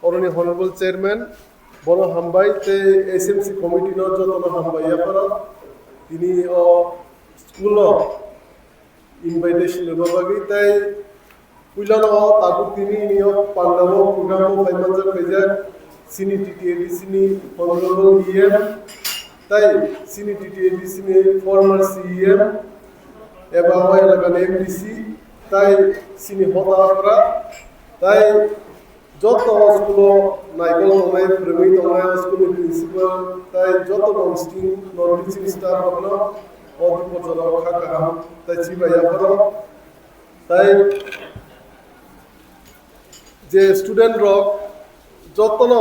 অরনি honourable chairman বড় হামবাই তে SMC committee ন যতন হামবাইয়া পারা তিনি স্কুল ইনভাইটেশন বাবাগি তাই পুইলানো তাকু তিনি নিয় পান্ডাব প্রোগ্রাম ফাইমানজার কইজাক সিনি টিটিএডি সিনি হনারেবল ইএম তাই সিনি টিটিএডি সিনি ফর্মার সিএম এবং এলাকার এমডিসি তাই সিনি হতারা তাই যত স্কুল নাইকল দংনাই ফ্রেমি দংনাই স্কুল প্রিন্সিপাল তাই যত নন টিচিং স্টাফ হলো অধিপচর খাকা তাই চিবাইয়া পড়ো তাই যে স্টুডেন্ট রক যতন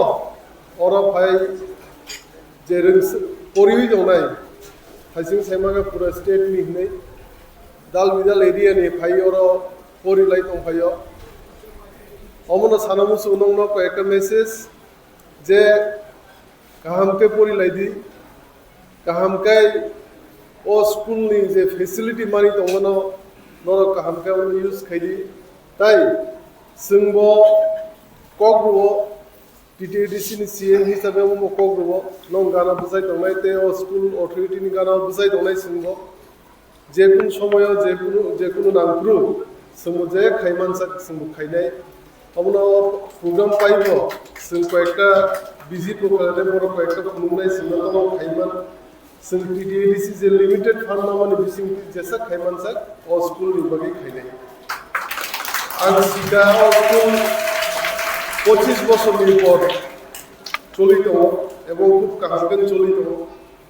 অর ফাই যে পরিবি দংনাই হাইसिं साइमागा पुरा स्टेट नि हनै दाल मिदाल एरिया नि फाइ अर परिलाय दंफायो अमनो सानामुसु उनंनो कयेकटा मेसेज जे गाहामके परिलायदि गाहामके ओ स्कुल नि जे फेसिलिटी मानि दंमोनो नर गाहामके यूज खायदि ताई जोंबो कग्रुबो टीटीडीसी नि सीएम हिसाबै मो कग्रुबो नं गाना बुजाय दंनाय ते ओ स्कुल अथॉरिटी नि गाना बुजाय दंनाय जोंबो जेकुन समय जेकुन नांग्रु जोंबो जे खायमानसा जोंबो खायनाय अमनो प्रोग्राम पाइबो जों कयेकटा बिजि प्रग्राम बर कयेकटा खुंनाय जोंनो खायमान जों टीटीडीसी जे लिमिटेड फान्ड माने बिसिं जेसा खायमानसा ओ स्कुल नि बागै खायनाय आं सिदा ओ स्कुल 25 বছরের পর চলিত এবং খুব কাহামকেন চলিত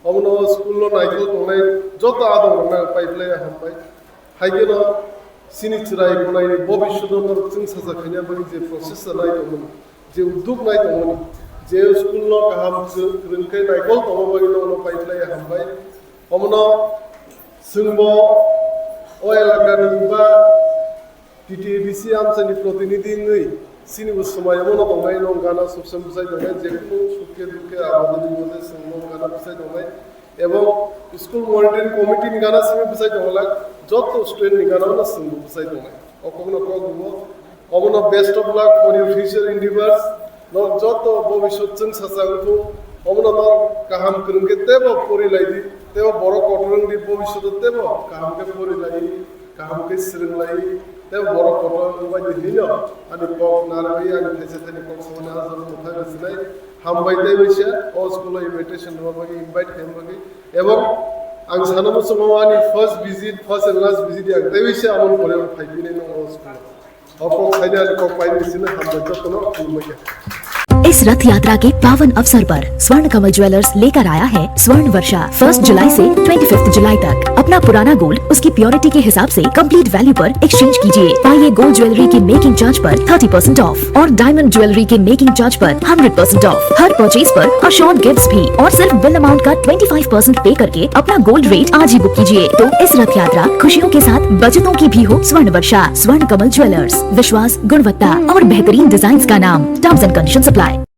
অমন স্কুল নাইকল দংনাই যত আদর না পাইপ্লাই হামপাই হাইগেন সিনি চিরাই কোনাই ভবিষ্যৎ जों साजा खायना बागै जे प्रसेस जानाय दंमोन जे उद्योग नाय दंमोन जे स्कुल गाहाम रोंखै नाइकल दंमोन बागै न पाइप्लाई हामपाय अमन जोंबो ओ एलाकानि बा टीटीडीसी आमसानि प्रतिनिधि नै सिनि समय मन दंनाय नं गाना सबसम बुजाय दंनाय जेकुनु सुखे दुखे आबादनि मते जों गाना बुजाय दंनाय एवं स्कुल मनिटरिंग कमिटी नि गाना सिनि बुजाय दंला जत स्टुडेंट नि गाना न जों बुजाय दंनाय अकमनो कगुबो अमनो best of luck for your future endeavours न जत भविष्यत जों सासागु अमनो न गाहाम करंगे तेबो परिलायदि तेबो बर कटरं दि भविष्यत तेबो गाहामके परिलायि गाहामके सिरंलायि ते बर कटरं बायदि हिनो आनि कक नारबि आनि थाइसे थाइनि कक सना जन मुथा गसिनाय हामबाय दे बैसा अ स्कुल इनविटेशन बागै इनभाइट खालामबागै एवं आं सानमु समावानि first visit first and last visit आं दे बैसा आमन करे फाइबिने न अ स्कुल अको खायना कक पाइनिसिन हामबाय जतनो खुलमके। इस रथ यात्रा के पावन अवसर पर स्वर्ण कमल ज्वेलर्स लेकर आया है स्वर्ण वर्षा 1 जुलाई से 25 जुलाई तक। अपना पुराना गोल्ड उसकी प्योरिटी के हिसाब से कंप्लीट वैल्यू पर एक्सचेंज कीजिए। पाइए गोल्ड ज्वेलरी के मेकिंग चार्ज पर 30% ऑफ और डायमंड ज्वेलरी के मेकिंग चार्ज पर 100% ऑफ। हर परचेज पर अशोर्ड गिफ्ट्स भी और सिर्फ बिल अमाउंट का 25% पे करके अपना गोल्ड रेट आज ही बुक कीजिए। तो इस रथ यात्रा खुशियों के साथ बचतों की भी हो स्वर्ण वर्षा। स्वर्ण कमल ज्वेलर्स, विश्वास, गुणवत्ता और बेहतरीन डिजाइन का नाम। Terms and conditions apply.